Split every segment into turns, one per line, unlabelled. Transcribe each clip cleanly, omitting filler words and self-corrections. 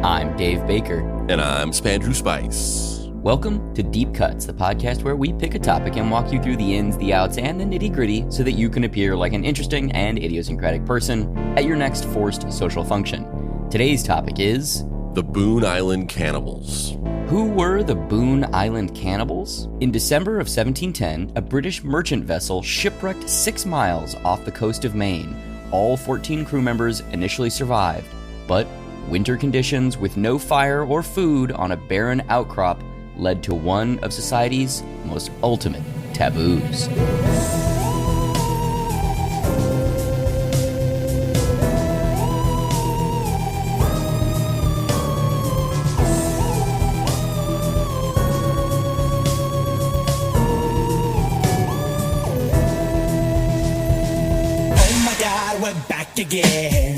I'm Dave Baker.
And I'm Spandrew Spice.
Welcome to Deep Cuts, the podcast where we pick a topic and walk you through the ins, the outs, and the nitty-gritty so that you can appear like an interesting and idiosyncratic person at your next forced social function. Today's topic is...
the Boon Island Cannibals.
Who were the Boon Island Cannibals? In December of 1710, a British merchant vessel shipwrecked 6 miles off the coast of Maine. All 14 crew members initially survived, but winter conditions with no fire or food on a barren outcrop led to one of society's most ultimate taboos.
Oh my God, we're back again.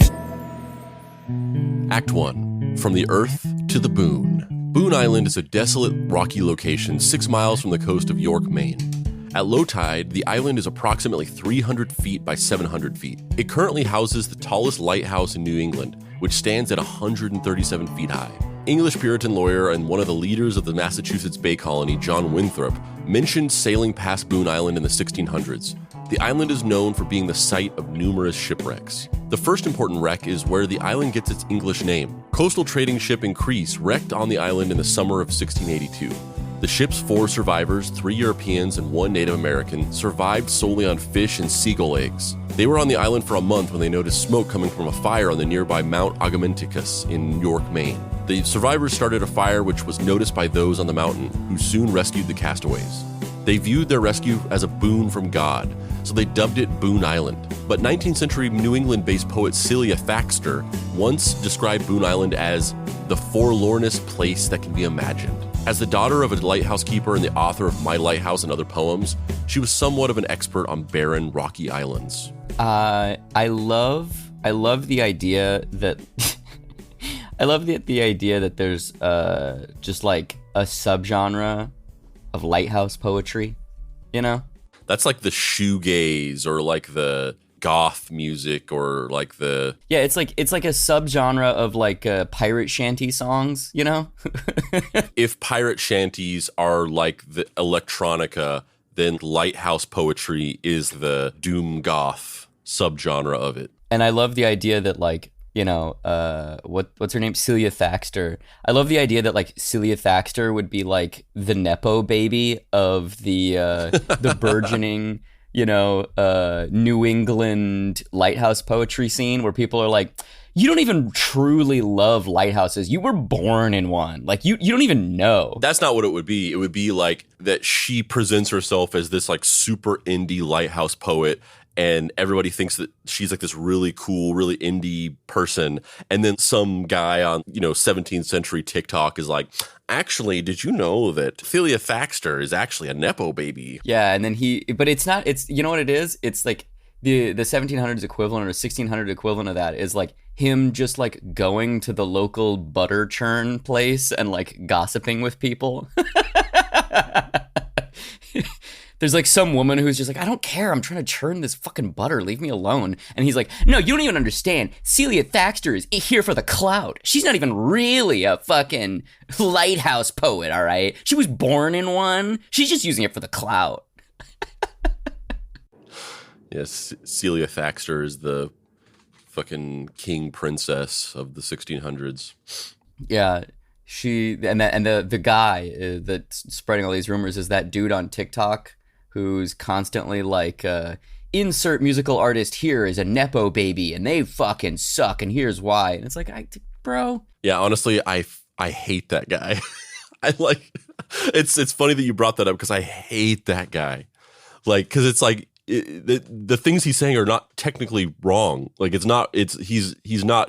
Act 1. From the Earth to the Boon. Boon Island is a desolate, rocky location 6 miles from the coast of York, Maine. At low tide, the island is approximately 300 feet by 700 feet. It currently houses the tallest lighthouse in New England, which stands at 137 feet high. English Puritan lawyer and one of the leaders of the Massachusetts Bay Colony, John Winthrop, mentioned sailing past Boon Island in the 1600s. The island is known for being the site of numerous shipwrecks. The first important wreck is where the island gets its English name. Coastal trading ship Increase wrecked on the island in the summer of 1682. The ship's 4 survivors, 3 Europeans and 1 Native American, survived solely on fish and seagull eggs. They were on the island for a month when they noticed smoke coming from a fire on the nearby Mount Agamenticus in York, Maine. The survivors started a fire which was noticed by those on the mountain, who soon rescued the castaways. They viewed their rescue as a boon from God, so they dubbed it Boon Island. But 19th century New England-based poet Celia Thaxter once described Boon Island as the forlornest place that can be imagined. As the daughter of a lighthouse keeper and the author of My Lighthouse and other poems, she was somewhat of an expert on barren, rocky islands.
I love the idea that I love the idea that there's just like a subgenre of lighthouse poetry, you know?
That's like the shoegaze or like the goth music or like the...
Yeah, it's like a subgenre of like pirate shanty songs, you know?
If pirate shanties are like the electronica, then lighthouse poetry is the doom goth subgenre of it.
And I love the idea that like, you know, what's her name? Celia Thaxter. I love the idea that like Celia Thaxter would be like the Nepo baby of the burgeoning, you know, New England lighthouse poetry scene where people are like, you don't even truly love lighthouses. You were born in one. Like you don't even know.
That's not what it would be. It would be like that she presents herself as this like super indie lighthouse poet, and everybody thinks that she's like this really cool, really indie person. And then some guy on, 17th century TikTok is like, actually, did you know that Celia Thaxter is actually a Nepo baby?
Yeah, and then but it's not, it's, you know what it is? It's like the 1700s equivalent or 1600 equivalent of that is like him just like going to the local butter churn place and like gossiping with people. There's like some woman who's just like, I don't care. I'm trying to churn this fucking butter. Leave me alone. And he's like, no, you don't even understand. Celia Thaxter is here for the clout. She's not even really a fucking lighthouse poet, all right? She was born in one. She's just using it for the clout.
Yes, Celia Thaxter is the fucking king princess of the 1600s.
Yeah. The guy that's spreading all these rumors is that dude on TikTok who's constantly like, insert musical artist here is a Nepo baby and they fucking suck and here's why. And it's like, bro.
Yeah, honestly, I hate that guy. It's funny that you brought that up because I hate that guy. Like, because it's like, the things he's saying are not technically wrong. Like he's not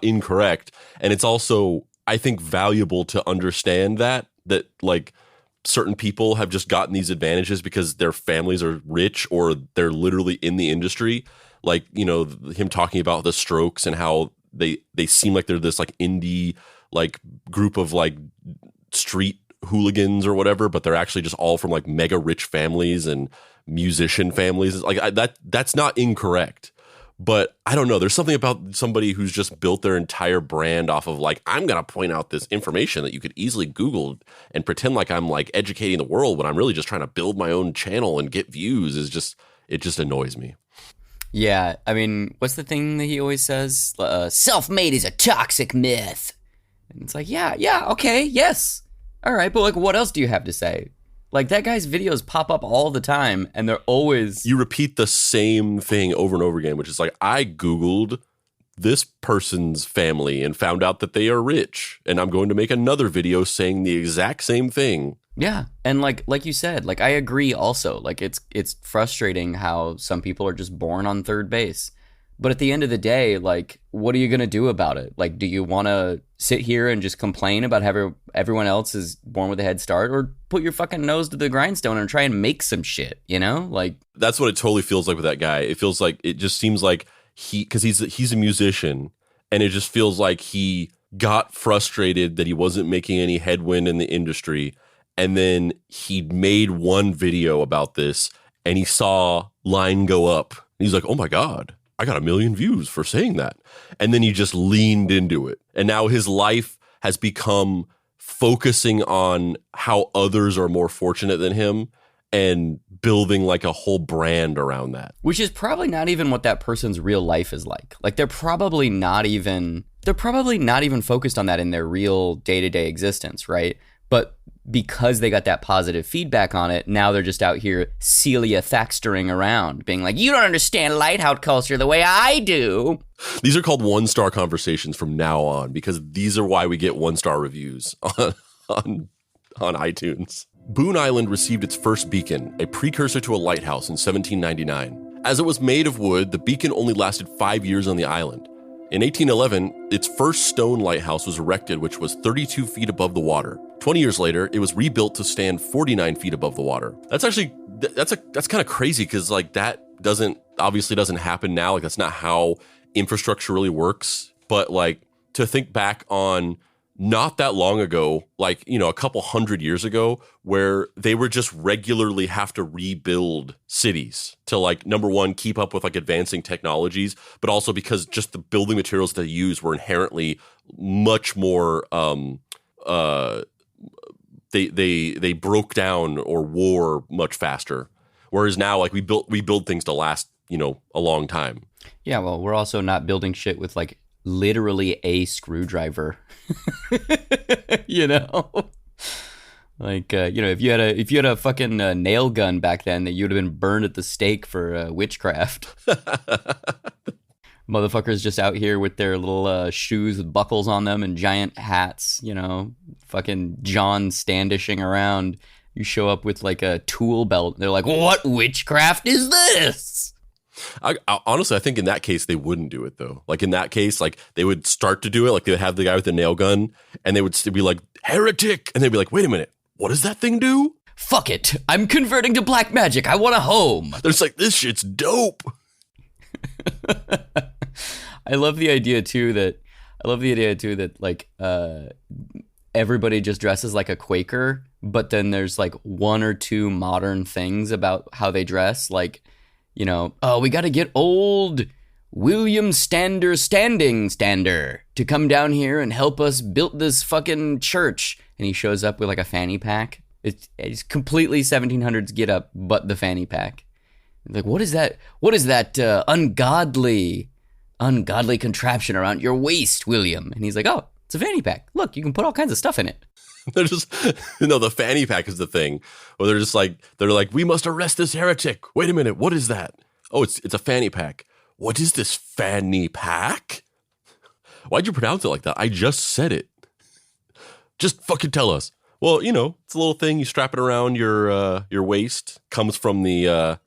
incorrect. And it's also, I think, valuable to understand that like certain people have just gotten these advantages because their families are rich or they're literally in the industry. Like, him talking about the Strokes and how they seem like they're this like indie like group of like street hooligans or whatever, but they're actually just all from like mega rich families and musician families. Like that's not incorrect. But I don't know. There's something about somebody who's just built their entire brand off of like, I'm going to point out this information that you could easily Google and pretend like I'm like educating the world when I'm really just trying to build my own channel and get views it just annoys me.
Yeah, I mean, what's the thing that he always says? Self-made is a toxic myth. And it's like, yeah, okay, yes. All right, but like, what else do you have to say? Like, that guy's videos pop up all the time, and they're always...
You repeat the same thing over and over again, which is like, I Googled this person's family and found out that they are rich, and I'm going to make another video saying the exact same thing.
Yeah, and like you said, like, I agree also. Like, it's frustrating how some people are just born on third base. But at the end of the day, like, what are you going to do about it? Like, do you want to sit here and just complain about how everyone else is born with a head start, or put your fucking nose to the grindstone and try and make some shit, you know? Like,
that's what it totally feels like with that guy. It feels like, it just seems like because he's a musician, and it just feels like he got frustrated that he wasn't making any headwind in the industry. And then he made one video about this, and he saw line go up. And he's like, oh my God, I got 1 million views for saying that. And then he just leaned into it. And now his life has become focusing on how others are more fortunate than him and building like a whole brand around that.
Which is probably not even what that person's real life is like. Like, they're probably not even focused on that in their real day-to-day existence, right? But because they got that positive feedback on it, now they're just out here Celia Thaxtering around, being like, you don't understand lighthouse culture the way I do.
These are called 1-star conversations from now on, because these are why we get 1-star reviews on iTunes. Boon Island received its first beacon, a precursor to a lighthouse, in 1799. As it was made of wood, the beacon only lasted 5 years on the island. In 1811, its first stone lighthouse was erected, which was 32 feet above the water. 20 years later, it was rebuilt to stand 49 feet above the water. That's kind of crazy, because like that obviously doesn't happen now. Like, that's not how infrastructure really works. But like, to think back on not that long ago, like, you know, a couple 100 years ago, where they were just regularly have to rebuild cities to, like, number one, keep up with like advancing technologies, but also because just the building materials they use were inherently much more they broke down or wore much faster. Whereas now, like, we build things to last, you know, a long time.
Yeah, well, we're also not building shit with like literally a screwdriver. You know, like, you know, if you had a fucking nail gun back then, that you'd have been burned at the stake for witchcraft. Motherfuckers just out here with their little shoes with buckles on them and giant hats, you know, fucking John Standishing around. You show up with like a tool belt. They're like, what witchcraft is this?
I honestly, I think in that case, they wouldn't do it, though. Like, in that case, like, they would start to do it. Like, they would have the guy with the nail gun, and they would be like, heretic. And they'd be like, wait a minute, what does that thing do?
Fuck it. I'm converting to black magic. I want a home.
They're just like, this shit's dope.
I love the idea too that like everybody just dresses like a Quaker, but then there's like one or two modern things about how they dress, like, you know, oh, we got to get old William Stander to come down here and help us build this fucking church, and he shows up with like a fanny pack. It's completely 1700s get up, but the fanny pack. Like, what is that ungodly contraption around your waist, William? And he's like, oh, it's a fanny pack. Look, you can put all kinds of stuff in it.
They're just, no, the fanny pack is the thing. Or they're like, we must arrest this heretic. Wait a minute, what is that? Oh, it's a fanny pack. What is this fanny pack? Why'd you pronounce it like that? I just said it. Just fucking tell us. Well, you know, it's a little thing. You strap it around your waist. Comes from the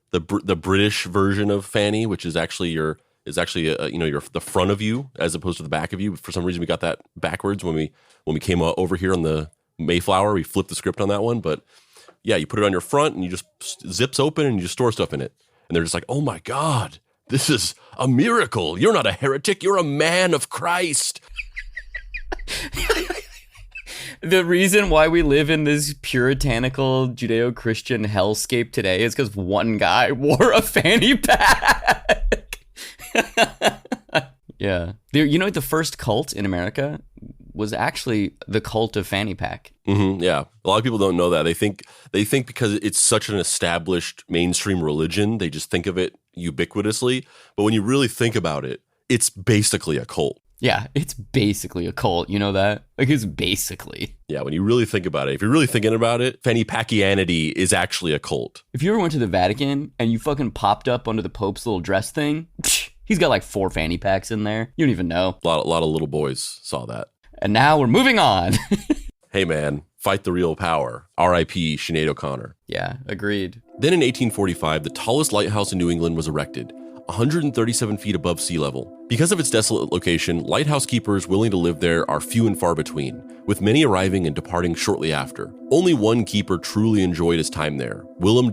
British version of fanny, which is actually the front of you as opposed to the back of you. For some reason, we got that backwards when we came over here on the Mayflower. We flipped the script on that one, but yeah, you put it on your front and you just zips open and you just store stuff in it. And they're just like, oh my God, this is a miracle. You're not a heretic. You're a man of Christ.
The reason why we live in this puritanical Judeo-Christian hellscape today is because one guy wore a fanny pack. Yeah. You know, the first cult in America was actually the cult of fanny pack.
Yeah. A lot of people don't know that. They think because it's such an established mainstream religion, they just think of it ubiquitously. But when you really think about it, it's basically a cult.
Yeah, it's basically a cult. You know that? Like, it's basically.
Yeah, when you really think about it, if you're really thinking about it, fanny packianity is actually a cult.
If you ever went to the Vatican and you fucking popped up under the Pope's little dress thing, he's got like 4 fanny packs in there. You don't even know.
A lot of little boys saw that.
And now we're moving on.
Hey, man, fight the real power. R.I.P. Sinead O'Connor.
Yeah, agreed.
Then in 1845, the tallest lighthouse in New England was erected, 137 feet above sea level. Because of its desolate location, lighthouse keepers willing to live there are few and far between, with many arriving and departing shortly after. Only one keeper truly enjoyed his time there, William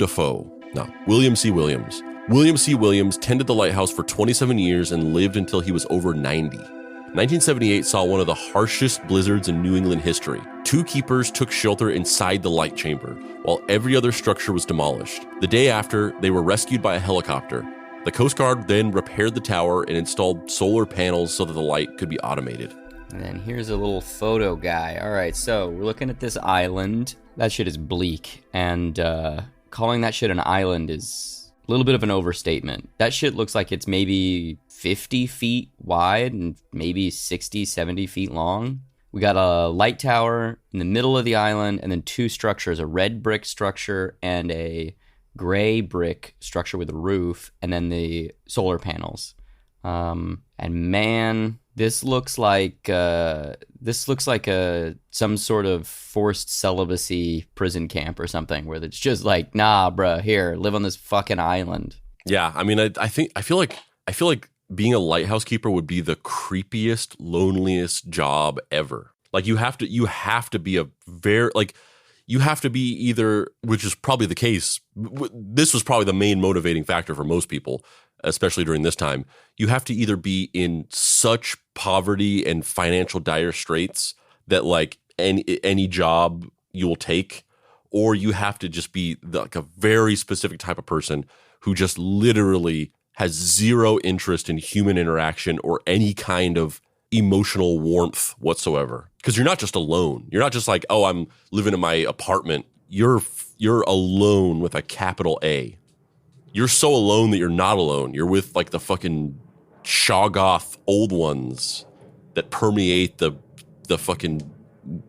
C. Williams. William C. Williams tended the lighthouse for 27 years and lived until he was over 90. 1978 saw one of the harshest blizzards in New England history. 2 keepers took shelter inside the light chamber, while every other structure was demolished. The day after, they were rescued by a helicopter. The Coast Guard then repaired the tower and installed solar panels so that the light could be automated.
And then here's a little photo guy. All right, so we're looking at this island. That shit is bleak, and calling that shit an island is a little bit of an overstatement. That shit looks like it's maybe 50 feet wide and maybe 60, 70 feet long. We got a light tower in the middle of the island, and then 2 structures, a red brick structure and a gray brick structure with a roof, and then the solar panels. And man, this looks like some sort of forced celibacy prison camp or something, where it's just like, nah, bruh, here, live on this fucking island.
Yeah, I mean, I feel like being a lighthouse keeper would be the creepiest, loneliest job ever. Like you have to be you have to be either, which is probably the case. This was probably the main motivating factor for most people, especially during this time. You have to either be in such poverty and financial dire straits that like any job you will take, or you have to just be like a very specific type of person who just literally has zero interest in human interaction or any kind of emotional warmth whatsoever. Because you're not just alone. You're not just like, oh, I'm living in my apartment. You're alone with a capital A. You're so alone that you're not alone. You're with like the fucking Shoggoth old ones that permeate the fucking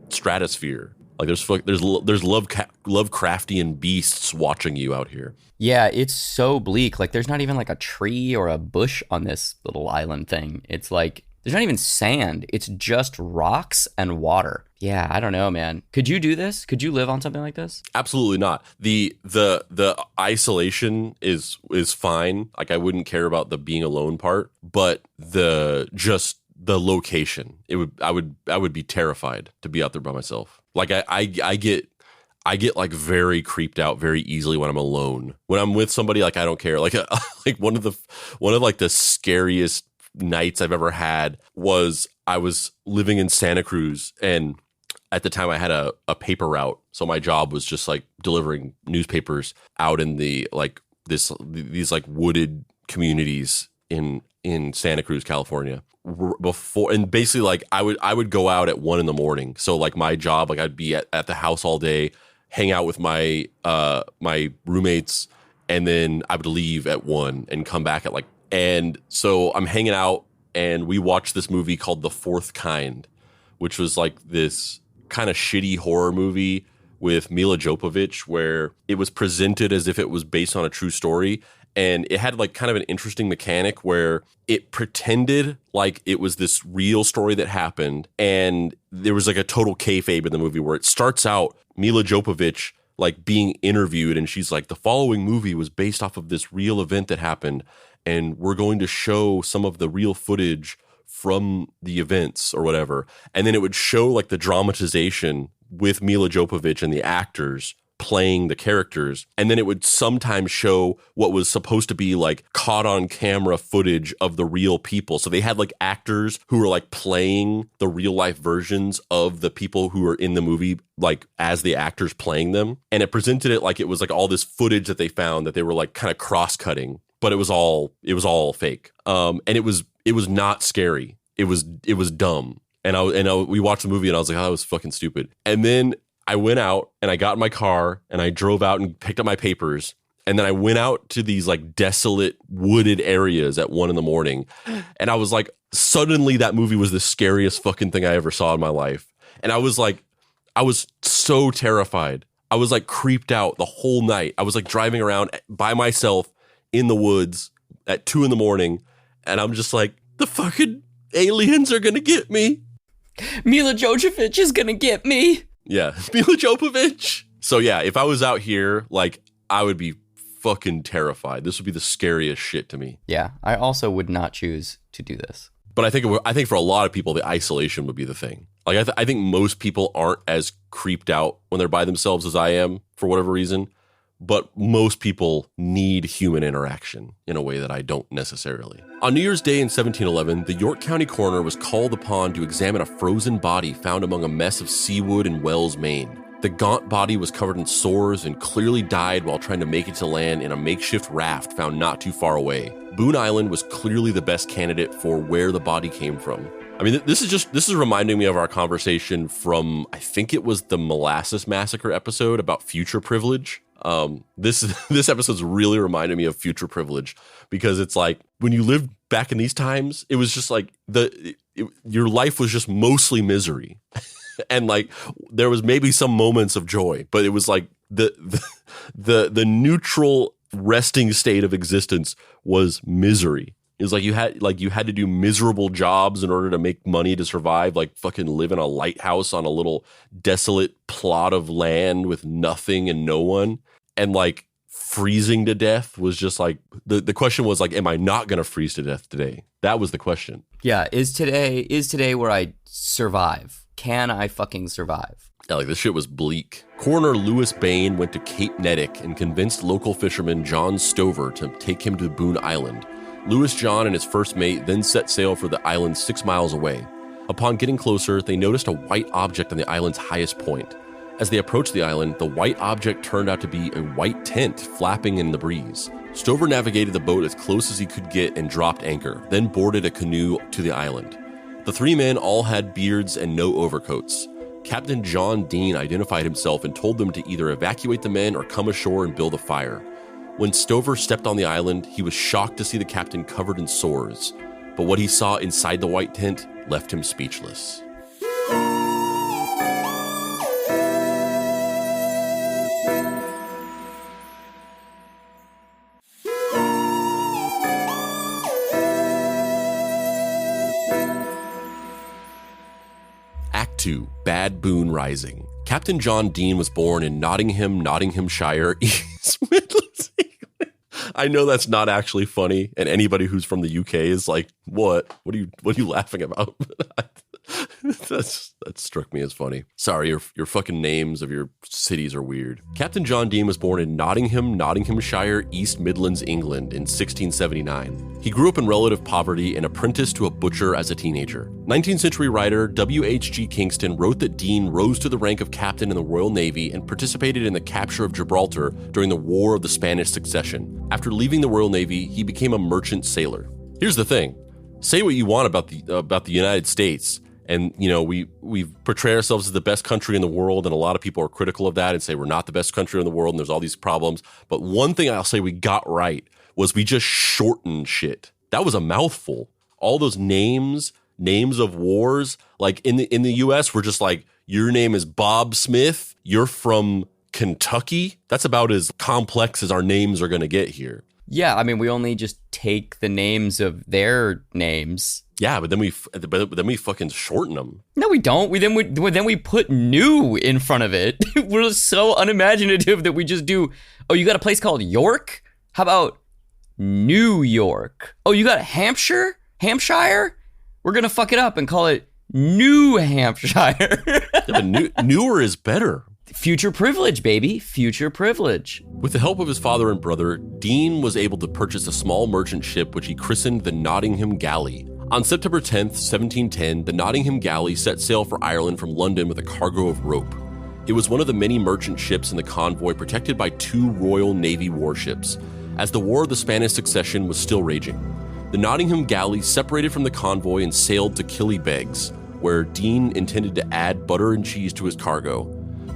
stratosphere. Like there's Lovecraftian beasts watching you out here.
Yeah, it's so bleak. Like there's not even like a tree or a bush on this little island thing. It's like there's not even sand. It's just rocks and water. Yeah, I don't know, man. Could you do this? Could you live on something like this?
Absolutely not. The isolation is fine. Like I wouldn't care about the being alone part, but the location. I would be terrified to be out there by myself. Like I get like very creeped out very easily when I'm alone. When I'm with somebody, like I don't care. Like one of the scariest nights I've ever had was I was living in Santa Cruz, and at the time I had a paper route. So my job was just like delivering newspapers out in the like these like wooded communities in Santa Cruz, California. Before, and basically like I would go out at 1 a.m. So like my job, like I'd be at the house all day, hang out with my my roommates, and then I would leave at 1 and come back at like. And so I'm hanging out, and we watched this movie called The Fourth Kind, which was like this kind of shitty horror movie with Mila Jovovich, where it was presented as if it was based on a true story. And it had like kind of an interesting mechanic where it pretended like it was this real story that happened. And there was like a total kayfabe in the movie where it starts out Mila Jovovich like being interviewed, and she's like, the following movie was based off of this real event that happened, and we're going to show some of the real footage from the events or whatever. And then it would show like the dramatization with Mila Jovovich and the actors playing the characters. And then it would sometimes show what was supposed to be like caught on camera footage of the real people. So they had like actors who were like playing the real life versions of the people who were in the movie, like as the actors playing them. And it presented it like it was like all this footage that they found that they were like kind of cross-cutting. but it was all fake. And it was not scary. It was dumb. And we watched the movie and I was like, oh, that was fucking stupid. And then I went out and I got in my car and I drove out and picked up my papers. And then I went out to these like desolate wooded areas at 1 a.m. And I was like, suddenly that movie was the scariest fucking thing I ever saw in my life. And I was so terrified. I was like creeped out the whole night. I was like driving around by myself in the woods at 2 a.m. And I'm just like, the fucking aliens are going to get me.
Mila Jovovich is going to get me.
Yeah, Mila Jovovich. So yeah, if I was out here, like, I would be fucking terrified. This would be the scariest shit to me.
Yeah, I also would not choose to do this.
But I think for a lot of people, the isolation would be the thing. Like, I think most people aren't as creeped out when they're by themselves as I am, for whatever reason. But most people need human interaction in a way that I don't necessarily. On New Year's Day in 1711, the York County coroner was called upon to examine a frozen body found among a mess of seawood in Wells, Maine. The gaunt body was covered in sores and clearly died while trying to make it to land in a makeshift raft found not too far away. Boon Island was clearly the best candidate for where the body came from. I mean, this is reminding me of our conversation from, I think it was the Molasses Massacre episode about future privilege. This episode's really reminded me of future privilege, because it's like when you lived back in these times, it was just like your life was just mostly misery. And like there was maybe some moments of joy, but it was like the neutral resting state of existence was misery. It was like you had to do miserable jobs in order to make money to survive, like fucking live in a lighthouse on a little desolate plot of land with nothing and no one. And like freezing to death was just like the question was like, am I not going to freeze to death today? That was the question.
Yeah, is today where I survive? Can I fucking survive?
Yeah, like this shit was bleak. Coroner Lewis Bain went to Cape Nettic and convinced local fisherman John Stover to take him to Boon Island. Lewis John and his first mate then set sail for the island 6 miles away. Upon getting closer, they noticed a white object on the island's highest point. As they approached the island, the white object turned out to be a white tent flapping in the breeze. Stover navigated the boat as close as he could get and dropped anchor, then boarded a canoe to the island. The three men all had beards and no overcoats. Captain John Dean identified himself and told them to either evacuate the men or come ashore and build a fire. When Stover stepped on the island, he was shocked to see the captain covered in sores. But what he saw inside the white tent left him speechless. Act 2, Bad Boon Rising. Captain John Dean was born in Nottingham, Nottinghamshire, East Midlands, England. I know that's not actually funny, and anybody who's from the UK is like, what? What are you laughing about? That struck me as funny. Sorry, your fucking names of your cities are weird. Captain John Dean was born in Nottingham, Nottinghamshire, East Midlands, England in 1679. He grew up in relative poverty and apprenticed to a butcher as a teenager. 19th century writer W.H.G. Kingston wrote that Dean rose to the rank of captain in the Royal Navy and participated in the capture of Gibraltar during the War of the Spanish Succession. After leaving the Royal Navy, he became a merchant sailor. Here's the thing. Say what you want about the United States, and, you know, we portray ourselves as the best country in the world, and a lot of people are critical of that and say we're not the best country in the world and there's all these problems. But one thing I'll say we got right was we just shortened shit. That was a mouthful. All those names of wars, like in the US, we're just like, your name is Bob Smith, you're from Kentucky. That's about as complex as our names are going to get here.
Yeah, I mean, we only just take the names of their names.
Yeah, but then we fucking shorten them.
No, we don't. Then we put new in front of it. We're so unimaginative that we just do. Oh, you got a place called York? How about New York? Oh, you got Hampshire? We're gonna fuck it up and call it New Hampshire.
Yeah, but newer is better.
Future privilege, baby. Future privilege.
With the help of his father and brother, Dean was able to purchase a small merchant ship which he christened the Nottingham Galley. On September 10th, 1710, the Nottingham Galley set sail for Ireland from London with a cargo of rope. It was one of the many merchant ships in the convoy protected by 2 Royal Navy warships. as the War of the Spanish Succession was still raging. The Nottingham galley separated from the convoy and sailed to Killybegs, where Dean intended to add butter and cheese to his cargo,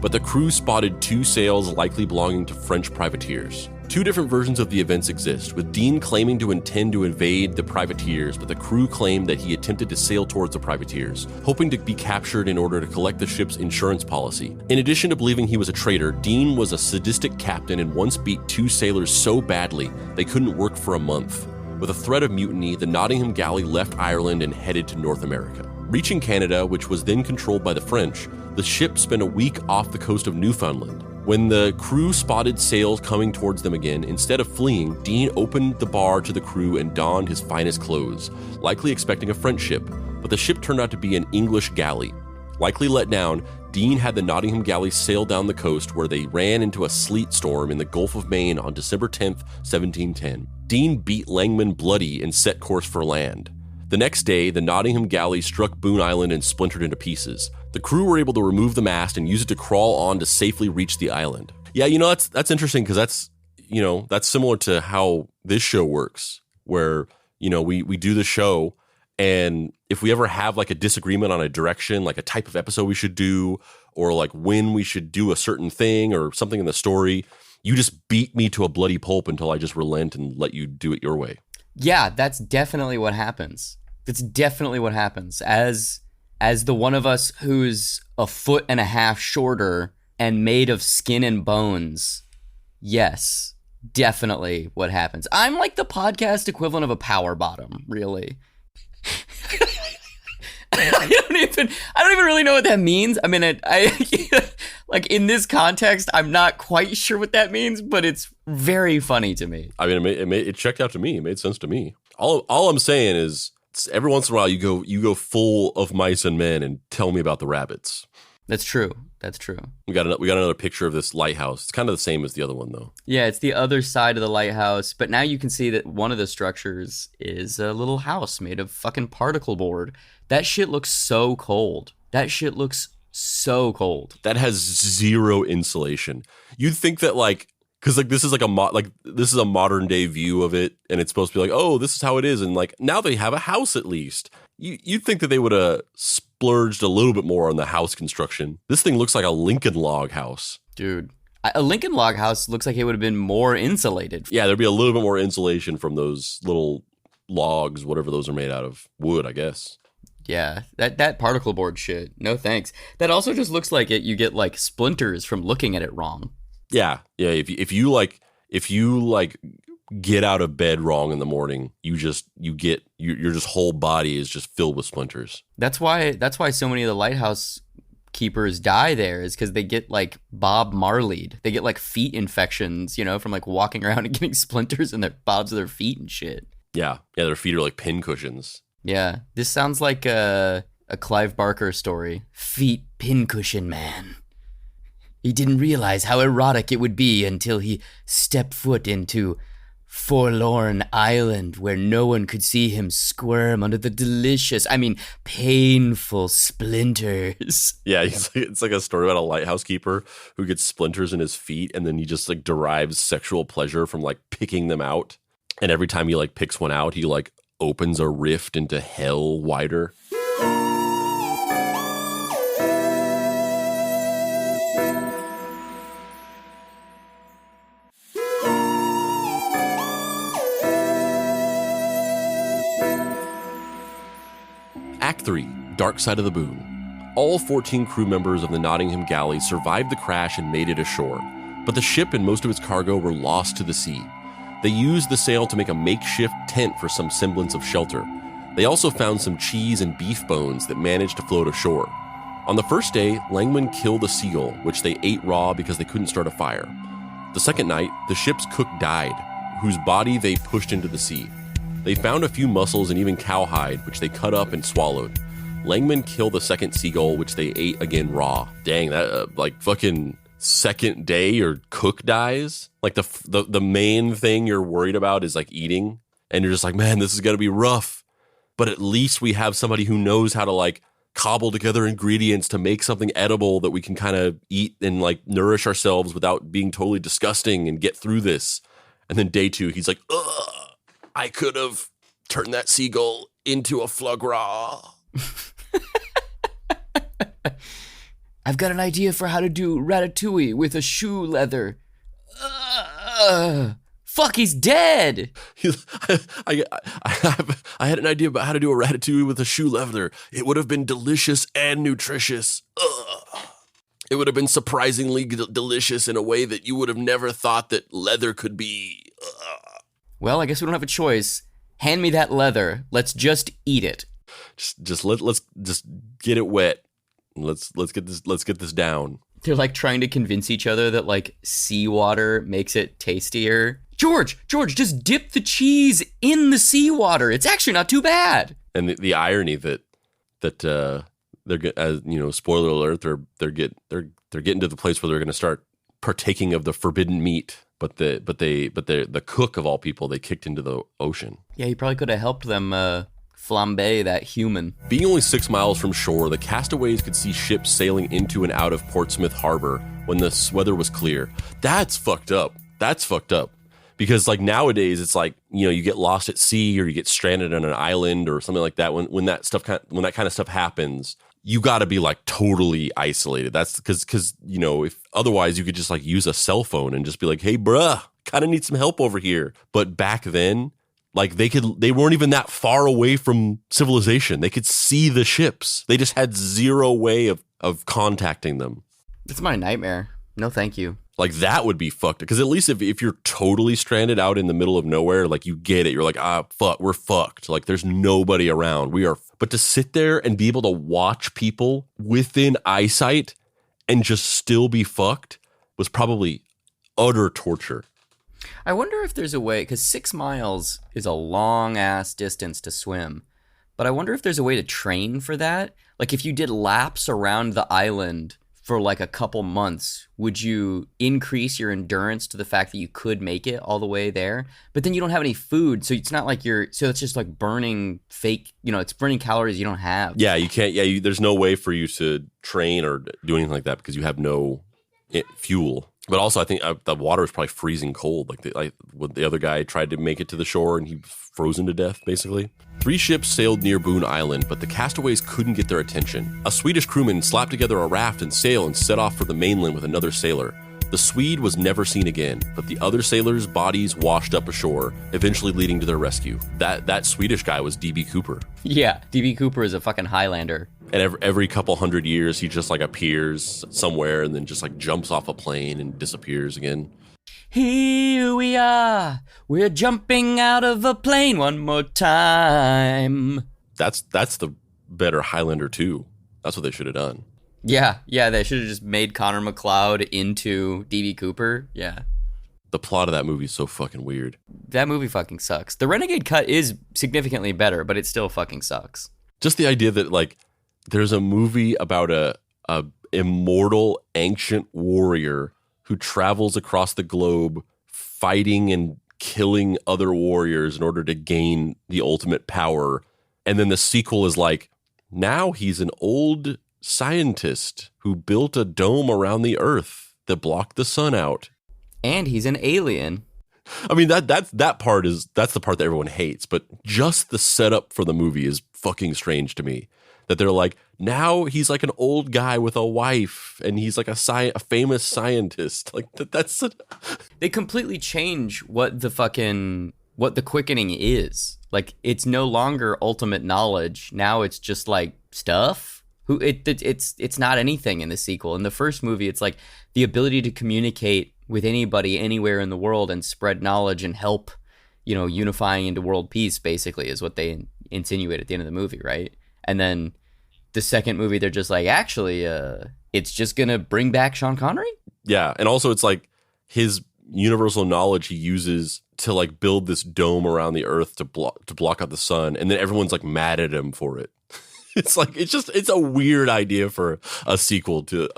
but the crew spotted 2 sails likely belonging to French privateers. 2 different versions of the events exist, with Dean claiming to intend to invade the privateers, but the crew claimed that he attempted to sail towards the privateers, hoping to be captured in order to collect the ship's insurance policy. In addition to believing he was a traitor, Dean was a sadistic captain and once beat 2 sailors so badly they couldn't work for a month. With a threat of mutiny, the Nottingham galley left Ireland and headed to North America. Reaching Canada, which was then controlled by the French, the ship spent a week off the coast of Newfoundland. When the crew spotted sails coming towards them again, instead of fleeing, Dean opened the bar to the crew and donned his finest clothes, likely expecting a French ship, but the ship turned out to be an English galley. Likely let down, Dean had the Nottingham galley sail down the coast where they ran into a sleet storm in the Gulf of Maine on December 10th, 1710. Dean beat Langman bloody and set course for land. The next day, the Nottingham galley struck Boon Island and splintered into pieces. The crew were able to remove the mast and use it to crawl on to safely reach the island. Yeah, that's interesting because that's similar to how this show works, where, we do the show, and if we ever have like a disagreement on a direction, like a type of episode we should do, or like when we should do a certain thing or something in the story, you just beat me to a bloody pulp until I just relent and let you do it your way.
Yeah, that's definitely what happens. That's definitely what happens. As the one of us who's a foot and a half shorter and made of skin and bones, yes, definitely what happens. I'm like the podcast equivalent of a power bottom, really. I don't even really know what that means. I mean, I like in this context, I'm not quite sure what that means, but it's very funny to me.
I mean, it checked out to me. It made sense to me. All I'm saying is, every once in a while, you go full of mice and men and tell me about the rabbits.
That's true. That's true.
We got another picture of this lighthouse. It's kind of the same as the other one, though.
Yeah, it's the other side of the lighthouse, but now you can see that one of the structures is a little house made of fucking particle board. That shit looks so cold. That has 0 insulation. You'd think that because this is this is a modern day view of it, and it's supposed to be like, oh, this is how it is, and now they have a house at least. You'd think that they would have splurged a little bit more on the house construction. This thing looks like a Lincoln log house. Dude, a Lincoln log house looks like it would have been more insulated.
Yeah, there'd be a little bit more insulation from those little logs, whatever those are made out of. Wood, I guess.
Yeah, that particle board shit, no thanks. That also just looks like you get splinters from looking at it wrong.
Yeah. If you get out of bed wrong in the morning, your just whole body is just filled with splinters.
That's why so many of the lighthouse keepers die there, is because they get Bob Marley'd. They get feet infections, from walking around and getting splinters in their bobs of their feet and shit.
Yeah, their feet are like pin cushions.
Yeah, this sounds like a Clive Barker story. Feet pincushion man. He didn't realize how erotic it would be until he stepped foot into Forlorn Island, where no one could see him squirm under the painful splinters.
Yeah, it's like a story about a lighthouse keeper who gets splinters in his feet, and then he just derives sexual pleasure from picking them out. And every time he picks one out, he opens a rift into hell wider. Act 3, Dark Side of the Boon. All 14 crew members of the Nottingham galley survived the crash and made it ashore, but the ship and most of its cargo were lost to the sea. They used the sail to make a makeshift tent for some semblance of shelter. They also found some cheese and beef bones that managed to float ashore. On the first day, Langman killed a seagull, which they ate raw because they couldn't start a fire. The second night, the ship's cook died, whose body they pushed into the sea. They found a few mussels and even cowhide, which they cut up and swallowed. Langman killed the second seagull, which they ate again raw. Dang, that fucking second day your cook dies. The main thing you're worried about is eating, and you're just man, this is gonna be rough. But at least we have somebody who knows how to cobble together ingredients to make something edible that we can kind of eat and nourish ourselves without being totally disgusting and get through this. And then day 2, he's like, ugh, I could have turned that seagull into a foie gras.
I've got an idea for how to do ratatouille with a shoe leather. Fuck, he's dead.
I had an idea about how to do a ratatouille with a shoe leather. It would have been delicious and nutritious. It would have been surprisingly delicious in a way that you would have never thought that leather could be.
Well, I guess we don't have a choice. Hand me that leather. Let's just eat it.
Let's just get it wet. Let's get this down.
They're like trying to convince each other that like seawater makes it tastier. George, just dip the cheese in the seawater. It's actually not too bad.
And the irony that they're, as you know, spoiler alert, they're getting to the place where they're going to start partaking of the forbidden meat. But the cook of all people, they kicked into the ocean.
Yeah, he probably could have helped them flambe that human.
Being only 6 miles from shore, the castaways could see ships sailing into and out of Portsmouth Harbor when the weather was clear. That's fucked up. Because like nowadays, it's like, you know, you get lost at sea or you get stranded on an island or something like that. When that kind of stuff happens, you got to be like totally isolated. That's because you know, if otherwise you could just like use a cell phone and just be like, hey, bruh, kind of need some help over here. But back then, like they weren't even that far away from civilization. They could see the ships. They just had zero way of contacting them.
It's my nightmare. No, thank you.
Like that would be fucked. Because at least if you're totally stranded out in the middle of nowhere, like you get it. You're like, fuck, we're fucked. Like there's nobody around. But to sit there and be able to watch people within eyesight and just still be fucked was probably utter torture.
I wonder if there's a way, because 6 miles is a long ass distance to swim. But I wonder if there's a way to train for that. Like if you did laps around the island for like a couple months, would you increase your endurance to the fact that you could make it all the way there? But then you don't have any food, so it's not like so it's just like burning fake, you know, it's burning calories you don't have.
Yeah, you can't, there's no way for you to train or do anything like that because you have no fuel. But also I think the water is probably freezing cold. Like the other guy tried to make it to the shore and he was frozen to death, basically. 3 ships sailed near Boon Island, but the castaways couldn't get their attention. A Swedish crewman slapped together a raft and sail and set off for the mainland with another sailor. The Swede was never seen again, but the other sailors' bodies washed up ashore, eventually leading to their rescue. That Swedish guy was D.B. Cooper.
Yeah, D.B. Cooper is a fucking Highlander.
And every couple hundred years, he just like appears somewhere and then just like jumps off a plane and disappears again.
Here we are. We're jumping out of a plane one more time.
That's the better Highlander 2. That's what they should have done.
Yeah, they should have just made Connor McLeod into D.B. Cooper. Yeah.
The plot of that movie is so fucking weird.
That movie fucking sucks. The Renegade cut is significantly better, but it still fucking sucks.
Just the idea that like there's a movie about a immortal ancient warrior who travels across the globe fighting and killing other warriors in order to gain the ultimate power. And then the sequel is like, now he's an old scientist who built a dome around the earth that blocked the sun out.
And he's an alien.
I mean, that's the part that everyone hates, but just the setup for the movie is fucking strange to me. That they're like, now he's like an old guy with a wife and he's like a famous scientist. Like that's
They completely change what the quickening is. Like it's no longer ultimate knowledge. Now it's just like stuff. It's not anything in the sequel. In the first movie, it's like the ability to communicate with anybody anywhere in the world and spread knowledge and help, you know, unifying into world peace basically is what they insinuate at the end of the movie, right? And then the second movie, they're just like, actually, it's just going to bring back Sean Connery?
Yeah, and also it's like his universal knowledge he uses to like build this dome around the earth to block out the sun, and then everyone's like mad at him for it. It's like, it's a weird idea for a sequel to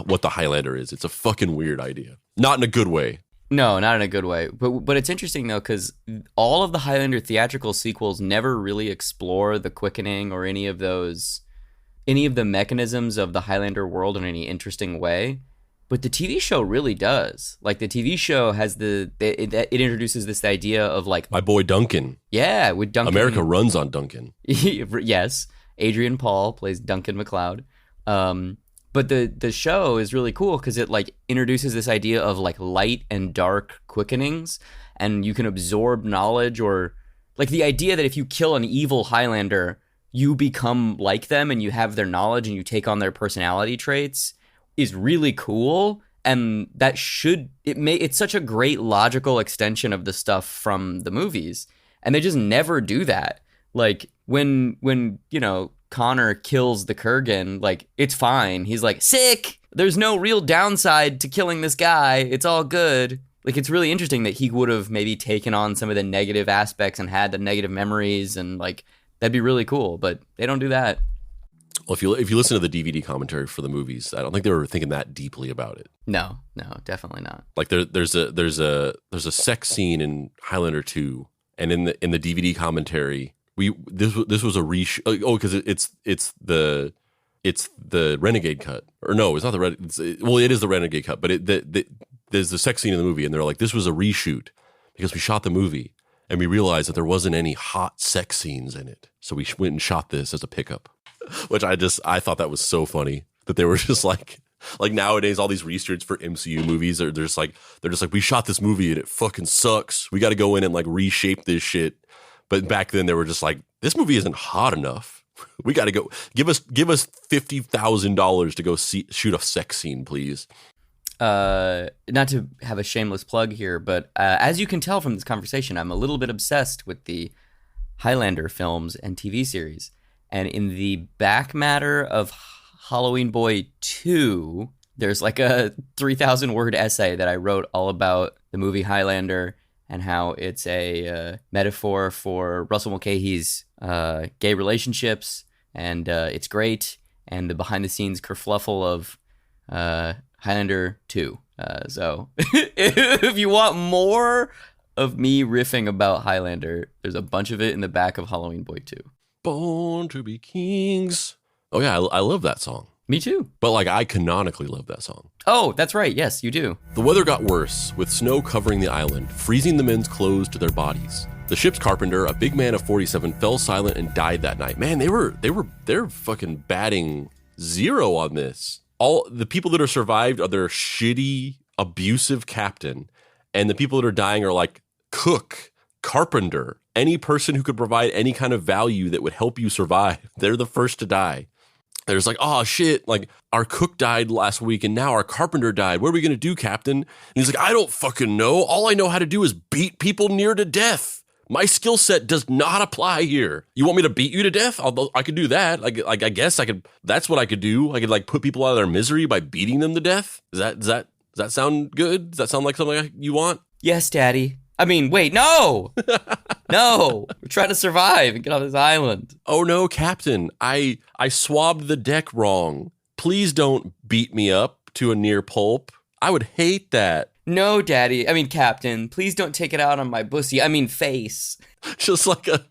what the Highlander is. It's a fucking weird idea. Not in a good way.
No, not in a good way. But it's interesting, though, because all of the Highlander theatrical sequels never really explore the quickening or any of the mechanisms of the Highlander world in any interesting way. But the TV show really does. Like, the TV show has it introduces this idea of, like,
My boy Duncan.
Yeah, with Duncan.
America runs on Duncan.
Yes. Adrian Paul plays Duncan MacLeod. But the show is really cool because it, like, introduces this idea of, like, light and dark quickenings, and you can absorb knowledge, or, like, the idea that if you kill an evil Highlander, you become like them and you have their knowledge and you take on their personality traits is really cool. And that it's such a great logical extension of the stuff from the movies. And they just never do that. Like, when Connor kills the Kurgan, like, it's fine. He's like, sick! There's no real downside to killing this guy. It's all good. Like, it's really interesting that he would have maybe taken on some of the negative aspects and had the negative memories, and, like, that'd be really cool, but they don't do that.
Well, if you listen to the DVD commentary for the movies, I don't think they were thinking that deeply about it.
No, definitely not.
Like, there's a sex scene in Highlander 2, and in the DVD commentary, this was a reshoot. Oh, because it's the Renegade cut, or no, it's not the it is the Renegade cut, but there's the sex scene in the movie, and they're like, this was a reshoot because we shot the movie and we realized that there wasn't any hot sex scenes in it, so we went and shot this as a pickup. Which I thought that was so funny that they were just like nowadays all these reshoots for MCU movies they're just like we shot this movie and it fucking sucks. We got to go in and, like, reshape this shit. But back then they were just like, this movie isn't hot enough. We got to go give us $50,000 to go shoot a sex scene, please.
Not to have a shameless plug here, but as you can tell from this conversation, I'm a little bit obsessed with the Highlander films and TV series. And in the back matter of Halloween Boy 2, there's, like, a 3,000-word essay that I wrote all about the movie Highlander and how it's a metaphor for Russell Mulcahy's gay relationships, and it's great, and the behind-the-scenes kerfluffle of Highlander 2. So if you want more of me riffing about Highlander, there's a bunch of it in the back of Halloween Boy 2.
Born to be kings. Oh yeah, I love that song.
Me too.
But, like, I canonically love that song.
Oh, that's right. Yes, you do.
The weather got worse, with snow covering the island, freezing the men's clothes to their bodies. The ship's carpenter, a big man of 47, fell silent and died that night. Man, they're fucking batting zero on this. All the people that are survived are their shitty, abusive captain, and the people that are dying are, like, cook, carpenter, any person who could provide any kind of value that would help you survive. They're the first to die. There's like, oh shit, like, our cook died last week and now our carpenter died. What are we going to do, Captain? And he's like, I don't fucking know. All I know how to do is beat people near to death. My skill set does not apply here. You want me to beat you to death? I could do that. Like I guess I could. That's what I could do. I could, like, put people out of their misery by beating them to death. Does that sound good? Does that sound like something you want?
Yes, Daddy. I mean, wait, no! No! We're trying to survive and get off this island.
Oh no, Captain. I swabbed the deck wrong. Please don't beat me up to a near pulp. I would hate that.
No, Daddy. I mean, Captain, please don't take it out on my face.
Just like a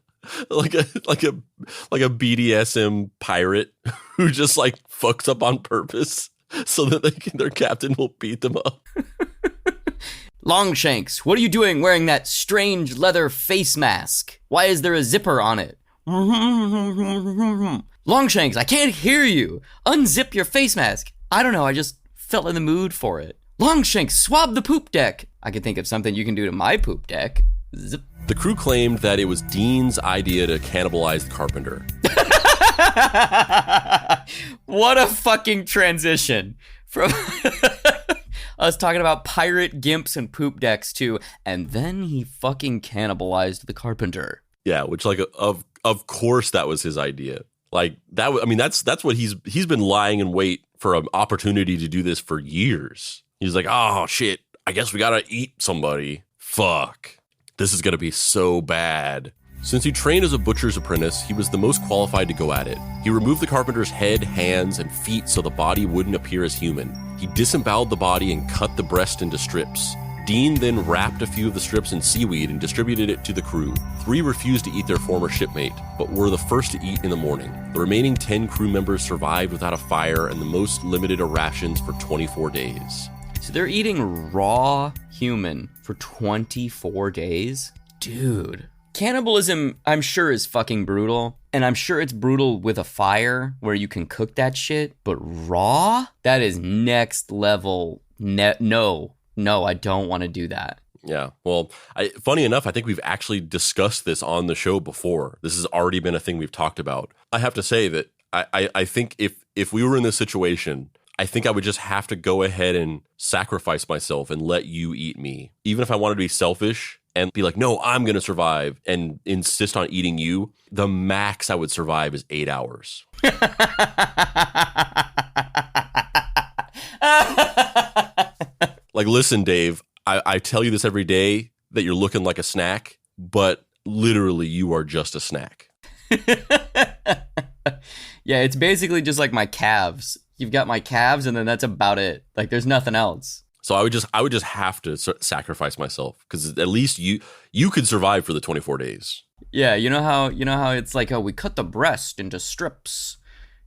BDSM pirate who just, like, fucks up on purpose so that their captain will beat them up.
Longshanks, what are you doing wearing that strange leather face mask? Why is there a zipper on it? Longshanks, I can't hear you. Unzip your face mask. I don't know, I just felt in the mood for it. Longshanks, swab the poop deck. I can think of something you can do to my poop deck. Zip.
The crew claimed that it was Dean's idea to cannibalize the carpenter.
What a fucking transition from us talking about pirate gimps and poop decks too, and then he fucking cannibalized the carpenter.
Yeah, which, like, of course that was his idea. Like, that. I mean, that's what he's been lying in wait for an opportunity to do this for years. He's like, oh shit, I guess we gotta eat somebody. Fuck, this is gonna be so bad. Since he trained as a butcher's apprentice, he was the most qualified to go at it. He removed the carpenter's head, hands, and feet so the body wouldn't appear as human. He disemboweled the body and cut the breast into strips. Dean then wrapped a few of the strips in seaweed and distributed it to the crew. 3 refused to eat their former shipmate, but were the first to eat in the morning. The remaining 10 crew members survived without a fire and the most limited of rations for 24 days.
So they're eating raw human for 24 days? Dude. Cannibalism, I'm sure, is fucking brutal. And I'm sure it's brutal with a fire where you can cook that shit. But raw? That is next level. No, I don't want to do that.
Yeah, well, funny enough, I think we've actually discussed this on the show before. This has already been a thing we've talked about. I have to say that I think if we were in this situation, I think I would just have to go ahead and sacrifice myself and let you eat me. Even if I wanted to be selfish and be like, no, I'm going to survive and insist on eating you, the max I would survive is 8 hours. Like, listen, Dave, I tell you this every day that you're looking like a snack, but literally you are just a snack.
Yeah, it's basically just like my calves. You've got my calves, and then that's about it. Like, there's nothing else.
So I would just have to sacrifice myself because at least you could survive for the 24 days.
Yeah, you know how it's like, oh, we cut the breast into strips.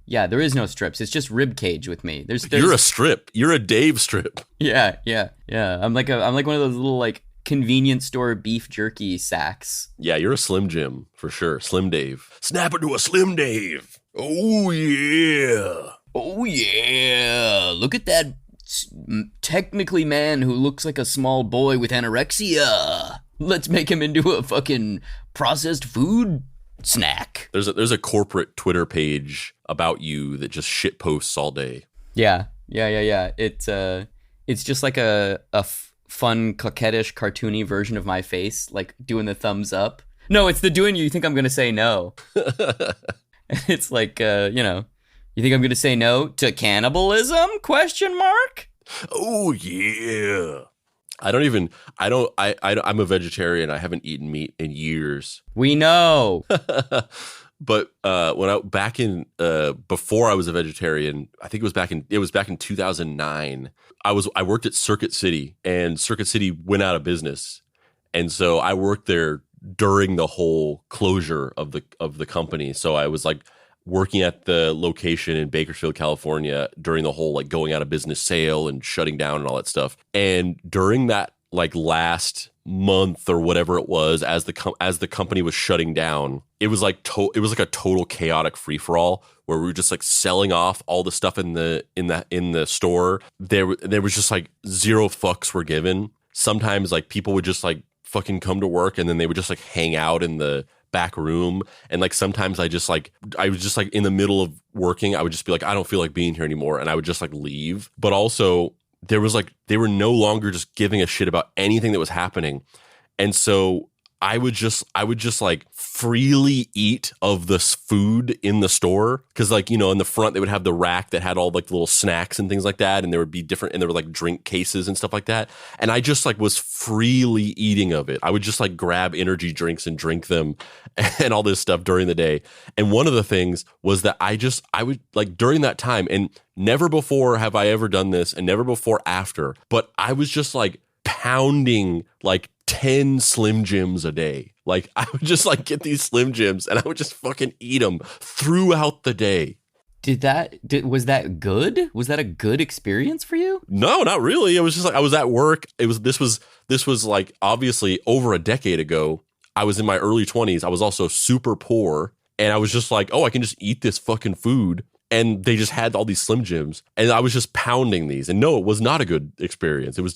Yeah, there is no strips. It's just rib cage with me. There's
You're a strip. You're a Dave strip.
Yeah. I'm like one of those little like convenience store beef jerky sacks.
Yeah, you're a Slim Jim for sure. Slim Dave. Snap into a Slim Dave. Oh yeah.
Oh yeah. Look at that technically man who looks like a small boy with anorexia. Let's make him into a fucking processed food snack.
There's a corporate Twitter page about you that just shit posts all day.
Yeah. It's just like a fun, coquettish, cartoony version of my face, like doing the thumbs up. No, it's the doing you think I'm gonna say no. It's like you think I'm gonna say no to cannibalism? ?
Oh yeah. I'm a vegetarian. I haven't eaten meat in years.
We know.
But before I was a vegetarian, I think it was back in 2009. I worked at Circuit City, and Circuit City went out of business, and so I worked there during the whole closure of the company. So I was like working at the location in Bakersfield, California during the whole like going out of business sale and shutting down and all that stuff. And during that like last month or whatever it was, as the company was shutting down, it was like a total chaotic free for all where we were just like selling off all the stuff in the store. There was just like zero fucks were given. Sometimes like people would just like fucking come to work and then they would just like hang out in the back room. And like sometimes I was just like in the middle of working, I would just be like, I don't feel like being here anymore, and I would just like leave. But also they were no longer just giving a shit about anything that was happening. And so I would just like freely eat of this food in the store. Cause like, in the front, they would have the rack that had all like little snacks and things like that. And there would be different, and there were like drink cases and stuff like that. And I just like was freely eating of it. I would just like grab energy drinks and drink them and all this stuff during the day. And one of the things was that I would like during that time, and never before have I ever done this and never before after, but I was just like pounding like 10 Slim Jims a day. Like I would just like get these Slim Jims and I would just fucking eat them throughout the day.
Was that good? Was that a good experience for you?
No, not really. It was just like I was at work. This was like obviously over a decade ago. I was in my early 20s. I was also super poor, and I was just like, oh, I can just eat this fucking food. And they just had all these Slim Jims, and I was just pounding these. And no, it was not a good experience. That was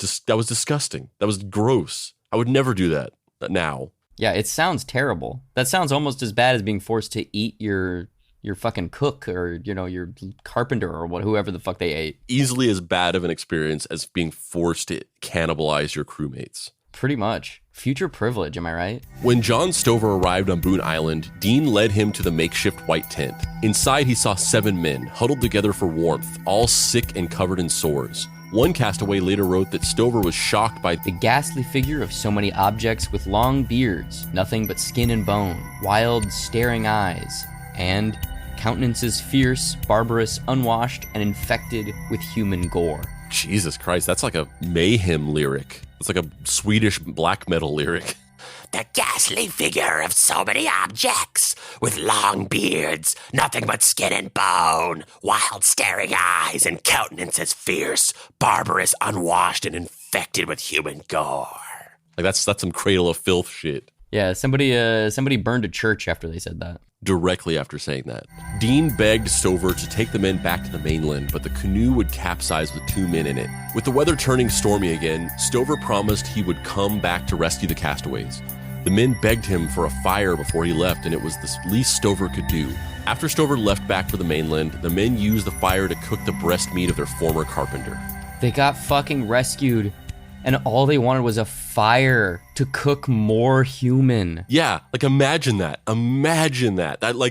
disgusting. That was gross. I would never do that now.
Yeah, it sounds terrible. That sounds almost as bad as being forced to eat your fucking cook or, your carpenter or whoever the fuck they ate.
Easily as bad of an experience as being forced to cannibalize your crewmates.
Pretty much. Future privilege, am I right?
When John Stover arrived on Boon Island, Dean led him to the makeshift white tent. Inside, he saw 7 men, huddled together for warmth, all sick and covered in sores. One castaway later wrote that Stover was shocked by
the ghastly figure of so many objects with long beards, nothing but skin and bone, wild, staring eyes, and countenances fierce, barbarous, unwashed, and infected with human gore.
Jesus Christ, that's like a mayhem lyric. It's like a Swedish black metal lyric.
The ghastly figure of so many objects, with long beards, nothing but skin and bone, wild staring eyes, and countenances fierce, barbarous, unwashed, and infected with human gore.
Like that's some Cradle of Filth shit.
Yeah, somebody burned a church after they said that.
Directly after saying that, Dean begged Stover to take the men back to the mainland, but the canoe would capsize with 2 men in it. With the weather turning stormy again, Stover promised he would come back to rescue the castaways. The men begged him for a fire before he left, and it was the least Stover could do. After Stover left back for the mainland, the men used the fire to cook the breast meat of their former carpenter.
They got fucking rescued, and all they wanted was a fire to cook more human.
Yeah, like imagine that.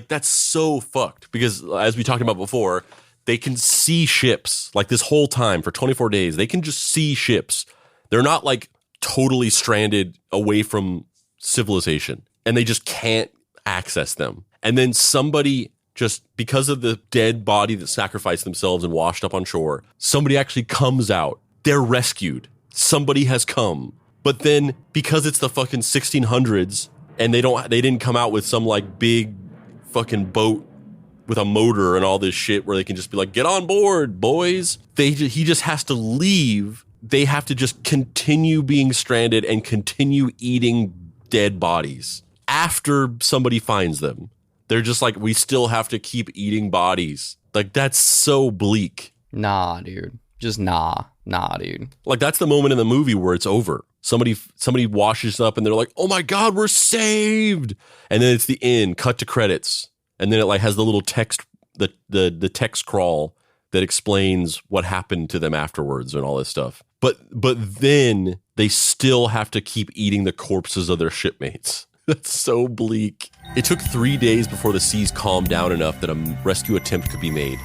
That's so fucked. Because as we talked about before, they can see ships like this whole time for 24 days. They can just see ships. They're not like totally stranded away from civilization, and they just can't access them. And then somebody, just because of the dead body that sacrificed themselves and washed up on shore, somebody actually comes out. They're rescued. Somebody has come. But then because it's the fucking 1600s and they didn't come out with some like big fucking boat with a motor and all this shit where they can just be like, get on board, boys. He just has to leave. They have to just continue being stranded and continue eating dead bodies after somebody finds them. They're just like, we still have to keep eating bodies. Like, that's so bleak.
Nah, dude. Just nah, dude.
Like, that's the moment in the movie where it's over. Somebody washes up and they're like, oh my God, we're saved. And then it's the end, cut to credits. And then it like has the little text, the text crawl that explains what happened to them afterwards and all this stuff. But then they still have to keep eating the corpses of their shipmates. That's so bleak. It took 3 days before the seas calmed down enough that a rescue attempt could be made.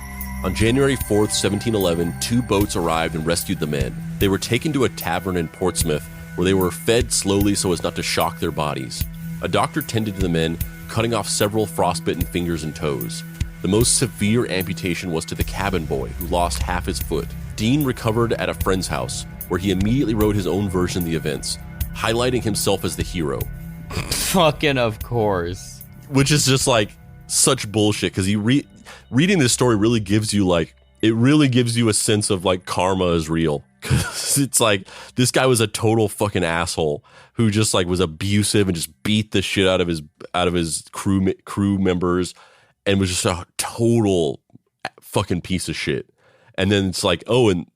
On January 4th, 1711, 2 boats arrived and rescued the men. They were taken to a tavern in Portsmouth where they were fed slowly so as not to shock their bodies. A doctor tended to the men, cutting off several frostbitten fingers and toes. The most severe amputation was to the cabin boy, who lost half his foot. Dean recovered at a friend's house, where he immediately wrote his own version of the events, highlighting himself as the hero.
Fucking of course.
Which is just like such bullshit, because reading this story really gives you like, it really gives you a sense of like karma is real. Because it's like, this guy was a total fucking asshole who just like was abusive and just beat the shit out of his crew members and was just a total fucking piece of shit. And then it's like, oh, and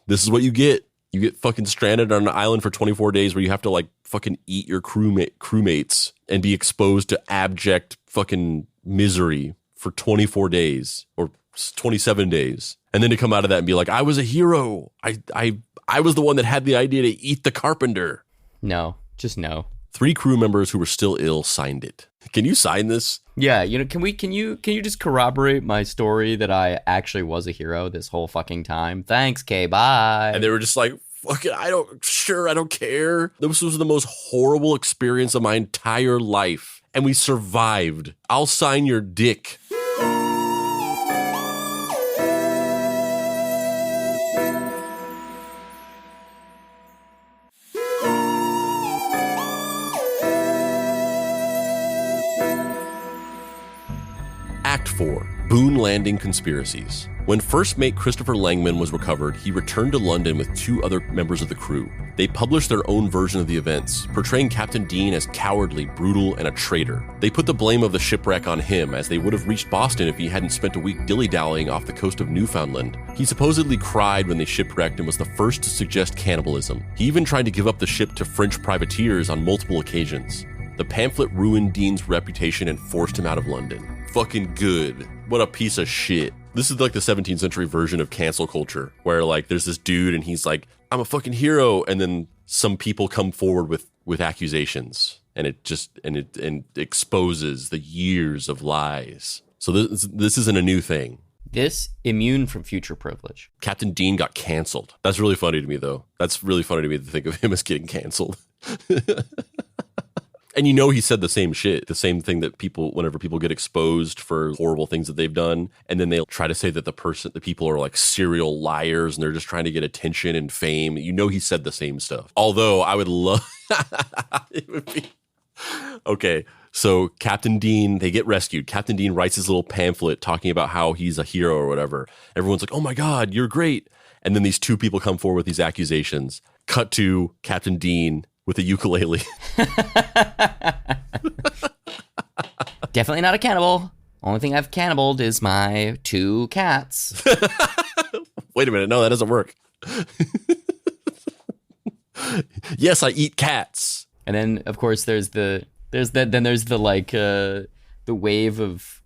this is what you get. You get fucking stranded on an island for 24 days where you have to like fucking eat your crewmates and be exposed to abject fucking misery for 24 days or 27 days. And then to come out of that and be like, I was a hero. I was the one that had the idea to eat the carpenter.
No, just no.
3 crew members who were still ill signed it. Can you sign this?
Yeah, can you just corroborate my story that I actually was a hero this whole fucking time? Thanks, Kay, bye.
And they were just like, fuck it, I don't care. This was the most horrible experience of my entire life. And we survived. I'll sign your dick. Act 4, Boon Landing Conspiracies. When first mate Christopher Langman was recovered, he returned to London with 2 other members of the crew. They published their own version of the events, portraying Captain Dean as cowardly, brutal, and a traitor. They put the blame of the shipwreck on him, as they would have reached Boston if he hadn't spent a week dilly-dallying off the coast of Newfoundland. He supposedly cried when they shipwrecked and was the first to suggest cannibalism. He even tried to give up the ship to French privateers on multiple occasions. The pamphlet ruined Dean's reputation and forced him out of London. Fucking good. What a piece of shit. This is like the 17th century version of cancel culture, where like there's this dude and he's like, I'm a fucking hero, and then some people come forward with accusations, and it exposes the years of lies. So this isn't a new thing.
This immune from future privilege.
Captain Dean got canceled. That's really funny to me, though. That's really funny to me to think of him as getting canceled. And you know he said the same shit, the same thing that people, whenever people get exposed for horrible things that they've done, and then they'll try to say that the people are like serial liars and they're just trying to get attention and fame. You know he said the same stuff. Although I would love... it would be... Okay, so Captain Dean, they get rescued. Captain Dean writes his little pamphlet talking about how he's a hero or whatever. Everyone's like, oh my God, you're great. And then these two people come forward with these accusations. Cut to Captain Dean with a ukulele.
Definitely not a cannibal. Only thing I've cannibaled is my 2 cats.
Wait a minute. No, that doesn't work. Yes, I eat cats.
And then, of course, there's the wave of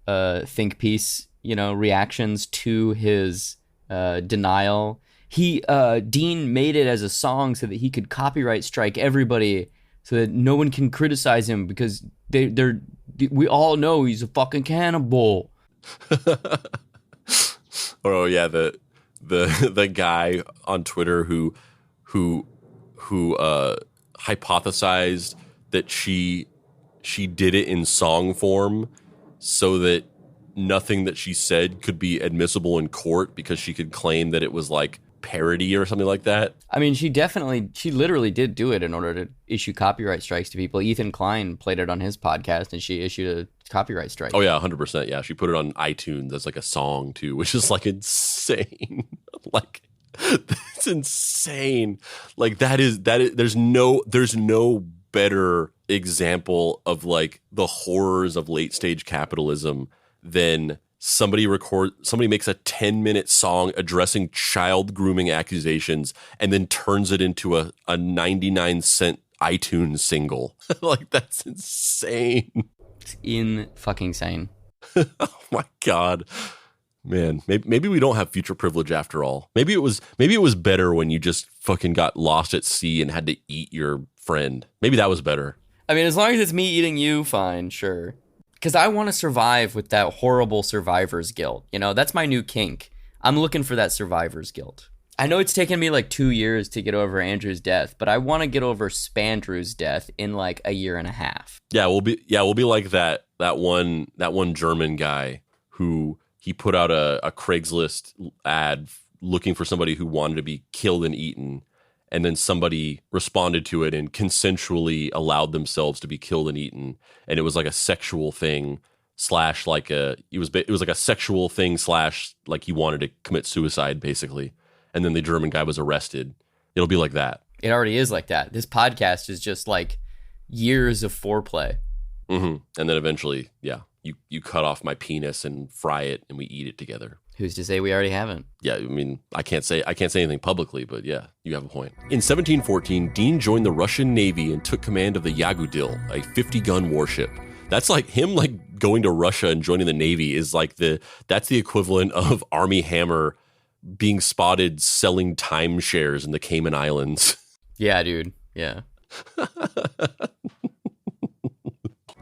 think piece, reactions to his denial. Dean made it as a song so that he could copyright strike everybody, so that no one can criticize him because we all know he's a fucking cannibal.
Oh yeah, the guy on Twitter who hypothesized that she did it in song form so that nothing that she said could be admissible in court because she could claim that it was like parody or something like that.
I mean, she literally did do it in order to issue copyright strikes to people. Ethan Klein played it on his podcast and she issued a copyright strike.
Oh yeah, 100%. Yeah, she put it on iTunes as like a song too, which is like insane. Like it's insane. Like that is there's no better example of like the horrors of late stage capitalism than somebody makes a 10-minute song addressing child grooming accusations and then turns it into a 99-cent iTunes single. Like that's insane.
It's in-fucking-sane.
Oh my God. Man, maybe we don't have future privilege after all. Maybe it was better when you just fucking got lost at sea and had to eat your friend. Maybe that was better.
I mean, as long as it's me eating you, fine, sure. Because I want to survive with that horrible survivor's guilt. That's my new kink. I'm looking for that survivor's guilt. I know it's taken me like 2 years to get over Andrew's death, but I want to get over Spandrew's death in like a year and a half.
Yeah, we'll be like that one German guy who he put out a Craigslist ad looking for somebody who wanted to be killed and eaten. And then somebody responded to it and consensually allowed themselves to be killed and eaten. And it was like a sexual thing / like it was like a sexual thing / like he wanted to commit suicide basically. And then the German guy was arrested. It'll be like that.
It already is like that. This podcast is just like years of foreplay.
Mm-hmm. And then eventually, yeah, you cut off my penis and fry it and we eat it together.
Who's to say we already haven't?
Yeah, I mean, I can't say anything publicly, but yeah, you have a point. In 1714, Dean joined the Russian Navy and took command of the Yagudil, a 50-gun warship. That's like him like going to Russia and joining the Navy is like that's the equivalent of Army Hammer being spotted selling timeshares in the Cayman Islands.
Yeah, dude. Yeah.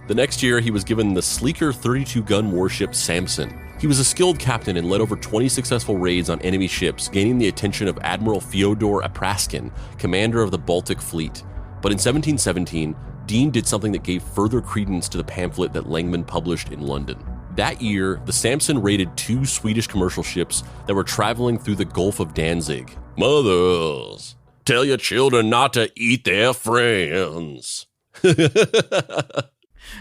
The next year, he was given the sleeker 32-gun warship Samson. He was a skilled captain and led over 20 successful raids on enemy ships, gaining the attention of Admiral Fyodor Apraskin, commander of the Baltic Fleet. But in 1717, Dean did something that gave further credence to the pamphlet that Langman published in London. That year, the Samson raided 2 Swedish commercial ships that were traveling through the Gulf of Danzig. Mothers, tell your children not to eat their friends.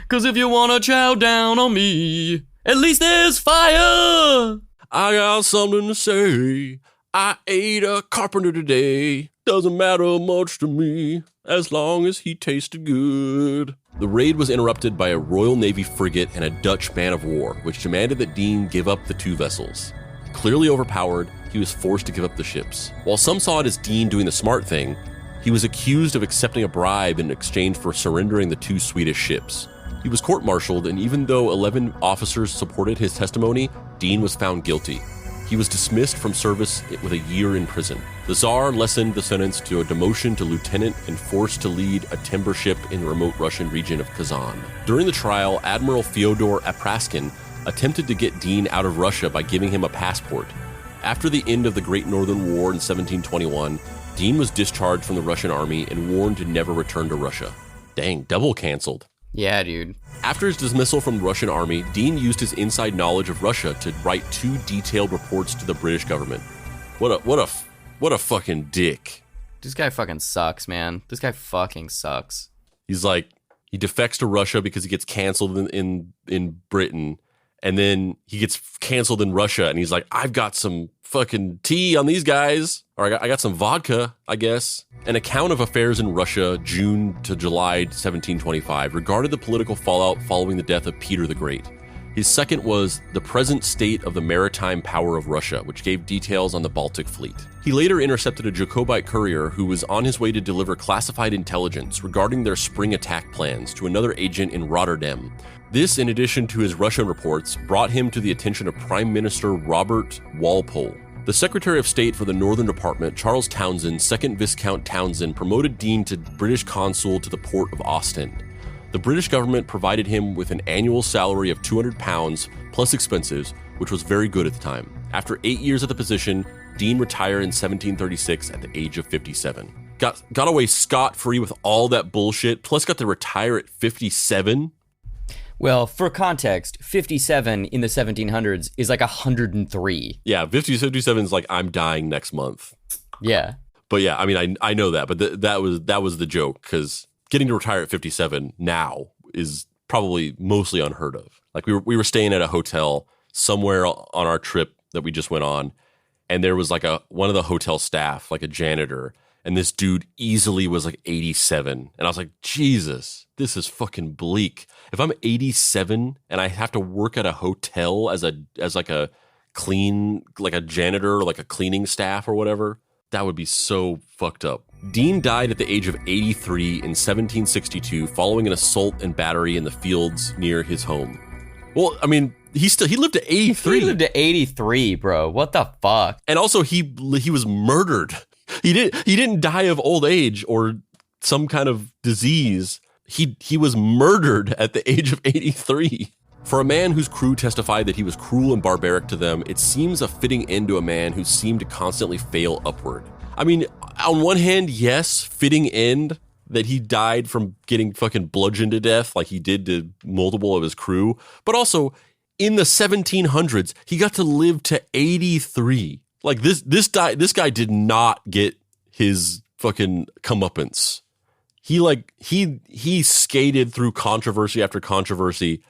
'Cause if you wanna chow down on me, at least there's fire.
I got something to say. I ate a carpenter today. Doesn't matter much to me, as long as he tasted good. The raid was interrupted by a Royal Navy frigate and a Dutch man of war, which demanded that Dean give up the 2 vessels. Clearly overpowered, he was forced to give up the ships. While some saw it as Dean doing the smart thing, he was accused of accepting a bribe in exchange for surrendering the 2 Swedish ships. He was court-martialed, and even though 11 officers supported his testimony, Dean was found guilty. He was dismissed from service with a year in prison. The Tsar lessened the sentence to a demotion to lieutenant and forced to lead a timber ship in the remote Russian region of Kazan. During the trial, Admiral Fyodor Apraskin attempted to get Dean out of Russia by giving him a passport. After the end of the Great Northern War in 1721, Dean was discharged from the Russian army and warned to never return to Russia. Dang, double canceled.
Yeah, dude.
After his dismissal from the Russian army, Dean used his inside knowledge of Russia to write 2 detailed reports to the British government. What a fucking dick.
This guy fucking sucks, man. This guy fucking sucks.
He's like, he defects to Russia because he gets canceled in Britain, and then he gets canceled in Russia, and he's like, I've got some fucking tea on these guys, or I got some vodka, I guess. An account of affairs in Russia, June to July 1725, regarded the political fallout following the death of Peter the Great. His second was the present state of the maritime power of Russia, which gave details on the Baltic fleet. He later intercepted a Jacobite courier who was on his way to deliver classified intelligence regarding their spring attack plans to another agent in Rotterdam. This, in addition to his Russian reports, brought him to the attention of Prime Minister Robert Walpole. The Secretary of State for the Northern Department, Charles Townshend, 2nd Viscount Townshend, promoted Dean to British consul to the port of Ostend. The British government provided him with an annual salary of £200 plus expenses, which was very good at the time. After 8 years at the position, Dean retired in 1736 at the age of 57. Got away scot-free with all that bullshit, plus got to retire at 57?
Well, for context, 57 in the 1700s is like 103.
Yeah, 57 is like, I'm dying next month.
Yeah.
But yeah, I mean, I know that, but that was the joke, because getting to retire at 57 now is probably mostly unheard of. Like we were staying at a hotel somewhere on our trip that we just went on, and there was like one of the hotel staff, like a janitor, and this dude easily was like 87. And I was like, Jesus, this is fucking bleak. If I'm 87 and I have to work at a hotel as like a janitor or like a cleaning staff or whatever, that would be so fucked up. Dean died at the age of 83 in 1762 following an assault and battery in the fields near his home. Well, I mean, he lived to 83.
He lived to 83, bro. What the fuck?
And also he was murdered. He didn't die of old age or some kind of disease. He was murdered at the age of 83. For a man whose crew testified that he was cruel and barbaric to them, it seems a fitting end to a man who seemed to constantly fail upward. I mean, on one hand, yes, fitting end that he died from getting fucking bludgeoned to death like he did to multiple of his crew. But also, in the 1700s, he got to live to 83. Like this guy did not get his fucking comeuppance. He skated through controversy after controversy,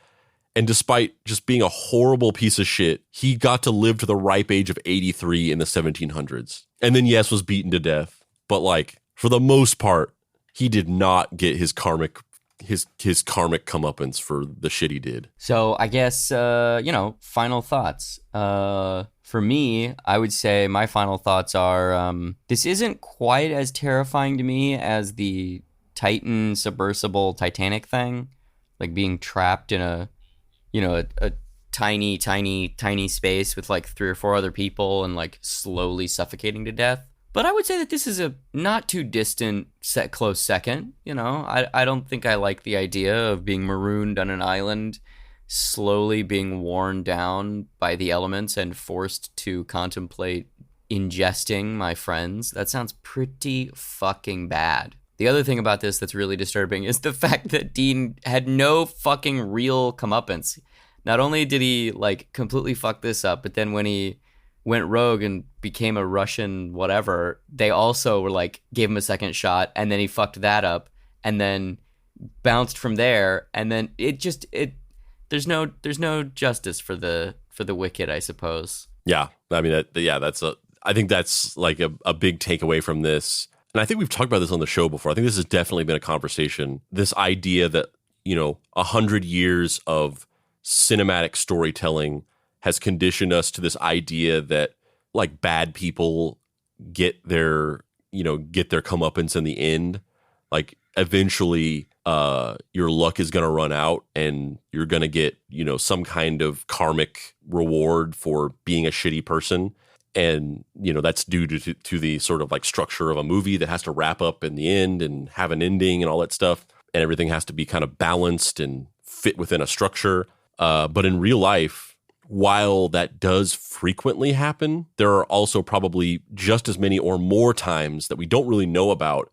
and despite just being a horrible piece of shit, he got to live to the ripe age of 83 in the 1700s. And then yes, was beaten to death. But like, for the most part, he did not get his karmic comeuppance for the shit he did.
So I guess, final thoughts. For me, I would say my final thoughts are, this isn't quite as terrifying to me as the Titan submersible Titanic thing, like being trapped in a tiny space with like 3 or 4 other people and like slowly suffocating to death. But I would say that this is a not too distant close second. I don't think I like the idea of being marooned on an island, slowly being worn down by the elements and forced to contemplate ingesting my friends. That sounds pretty fucking bad. The other thing about this that's really disturbing is the fact that Dean had no fucking real comeuppance. Not only did he like completely fuck this up, but then when he went rogue and became a Russian whatever, they also were like, gave him a second shot, and then he fucked that up and then bounced from there. And then there's no justice for the wicked, I suppose.
Yeah. I mean, I think that's like a big takeaway from this. And I think we've talked about this on the show before. I think this has definitely been a conversation. This idea that, 100 years of cinematic storytelling has conditioned us to this idea that like bad people get their comeuppance in the end. Like eventually your luck is going to run out and you're going to get, some kind of karmic reward for being a shitty person. And, that's due to the sort of like structure of a movie that has to wrap up in the end and have an ending and all that stuff. And everything has to be kind of balanced and fit within a structure. But in real life, while that does frequently happen, there are also probably just as many or more times that we don't really know about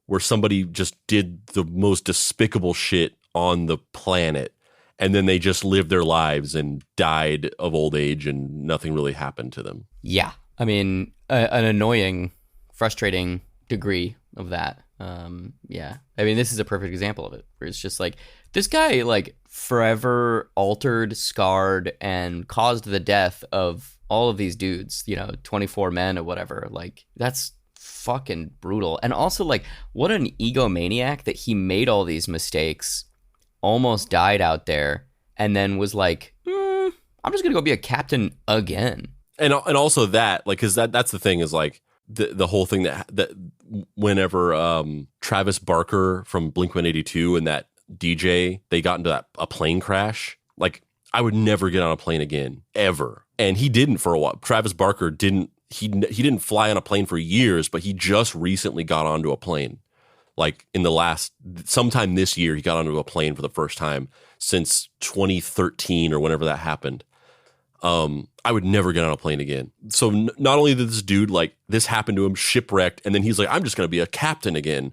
where somebody just did the most despicable shit on the planet. And then they just lived their lives and died of old age and nothing really happened to them.
Yeah. I mean, an annoying, frustrating degree of that. Yeah. I mean, this is a perfect example of it, where it's just like, this guy, like, forever altered, scarred, and caused the death of all of these dudes, 24 men or whatever. Like, that's fucking brutal. And also, like, what an egomaniac that he made all these mistakes, almost died out there, and then was like, I'm just gonna go be a captain again.
And also that, like, because that's the thing is, like, the whole thing that whenever Travis Barker from Blink-182 and that DJ, they got into a plane crash, like, I would never get on a plane again, ever. And he didn't for a while. Travis Barker didn't, he didn't fly on a plane for years, but he just recently got onto a plane. Like, sometime this year, he got onto a plane for the first time since 2013 or whenever that happened. I would never get on a plane again. So not only did this dude, like, this happened to him, shipwrecked, and then he's like, I'm just going to be a captain again.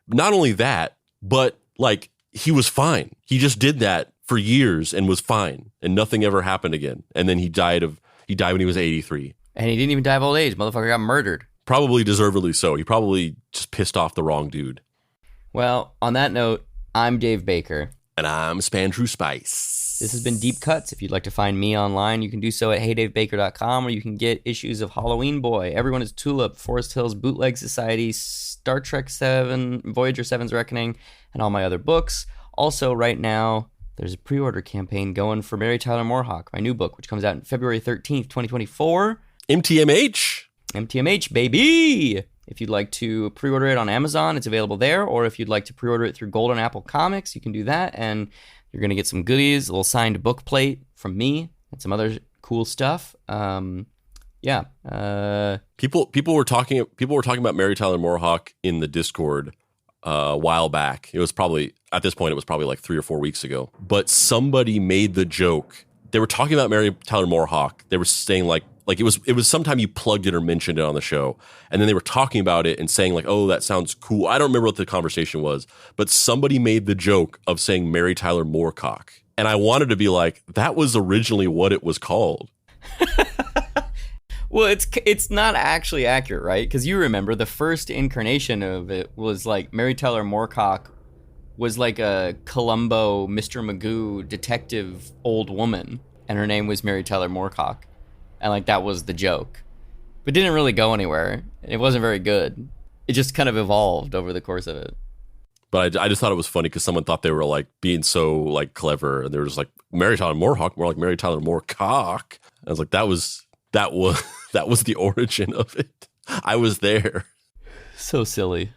Not only that, but, like, he was fine. He just did that for years and was fine, and nothing ever happened again. And then he died when he was 83.
And he didn't even die of old age. Motherfucker got murdered.
Probably deservedly so. He probably just pissed off the wrong dude.
Well, on that note, I'm Dave Baker.
And I'm Spandrew Spice.
This has been Deep Cuts. If you'd like to find me online, you can do so at heydavebaker.com, or you can get issues of Halloween Boy, Everyone is Tulip, Forest Hills Bootleg Society, Star Trek 7, Voyager 7's Reckoning, and all my other books. Also, right now, there's a pre-order campaign going for Mary Tyler Moorhawk, my new book, which comes out on February 13th, 2024. MTMH, baby! If you'd like to pre-order it on Amazon, it's available there. Or if you'd like to pre-order it through Golden Apple Comics, you can do that. And you're going to get some goodies, a little signed book plate from me, and some other cool stuff. Yeah.
People were talking about Mary Tyler Moorhawk in the Discord a while back. It was probably, at this point, it was probably like 3 or 4 weeks ago. But somebody made the joke. They were talking about Mary Tyler Moorhawk. They were saying like it was sometime you plugged it or mentioned it on the show. And then they were talking about it and saying like, oh, that sounds cool. I don't remember what the conversation was, but somebody made the joke of saying Mary Tyler Moorcock. And I wanted to be like, that was originally what it was called.
Well, it's not actually accurate, right? Because you remember the first incarnation of it was like Mary Tyler Moorcock was like a Columbo, Mr. Magoo detective old woman, and her name was Mary Tyler Moorcock. And like that was the joke. But it didn't really go anywhere. It wasn't very good. It just kind of evolved over the course of it.
But I just thought it was funny because someone thought they were like being so like clever, and they were just like Mary Tyler Moorhawk, more like Mary Tyler Moorcock. I was like, that was the origin of it. I was there. So silly.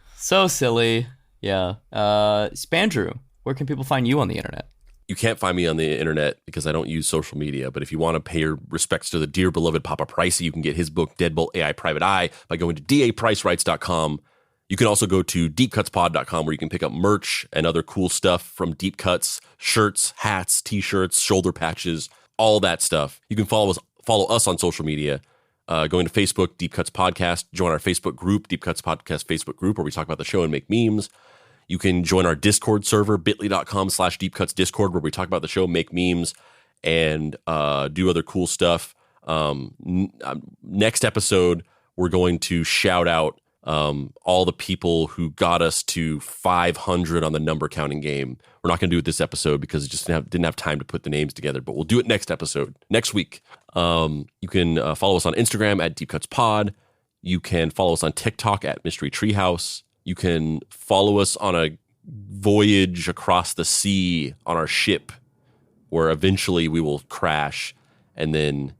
Yeah. Spandrew, where can people find you on the internet?
You can't find me on the internet because I don't use social media. But if you want to pay your respects to the dear beloved Papa Pricey, you can get his book Deadbolt AI Private Eye by going to dapricerights.com. You can also go to deepcutspod.com where you can pick up merch and other cool stuff from Deep Cuts, shirts, hats, t-shirts, shoulder patches, all that stuff. You can follow us on social media. Going to Facebook, Deep Cuts Podcast. Join our Facebook group, Deep Cuts Podcast Facebook group, where we talk about the show and make memes. You can join our Discord server, bit.ly.com/deepcutsdiscord, where we talk about the show, make memes, and do other cool stuff. Next episode, we're going to shout out all the people who got us to 500 on the number counting game. We're not going to do it this episode because it just didn't have time to put the names together, but we'll do it next episode, next week. You can follow us on Instagram at DeepCutsPod. You can follow us on TikTok at Mystery Treehouse. You can follow us on a voyage across the sea on our ship where eventually we will crash and then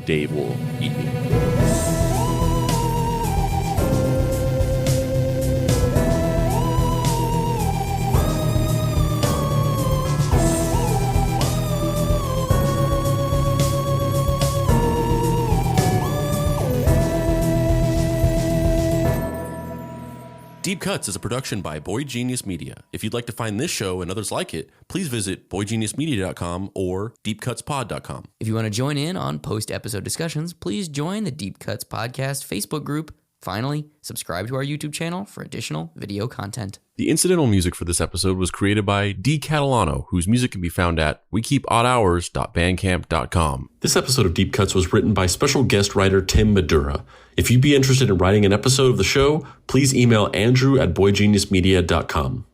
Dave will eat me. Deep Cuts is a production by Boy Genius Media. If you'd like to find this show and others like it, please visit boygeniusmedia.com or deepcutspod.com.
If you want to join in on post-episode discussions, please join the Deep Cuts Podcast Facebook group Finally, subscribe to our YouTube channel for additional video content.
The incidental music for this episode was created by D. Catalano, whose music can be found at wekeepoddhours.bandcamp.com.
This episode of Deep Cuts was written by special guest writer Tim Midura. If you'd be interested in writing an episode of the show, please email Andrew at boygeniusmedia.com.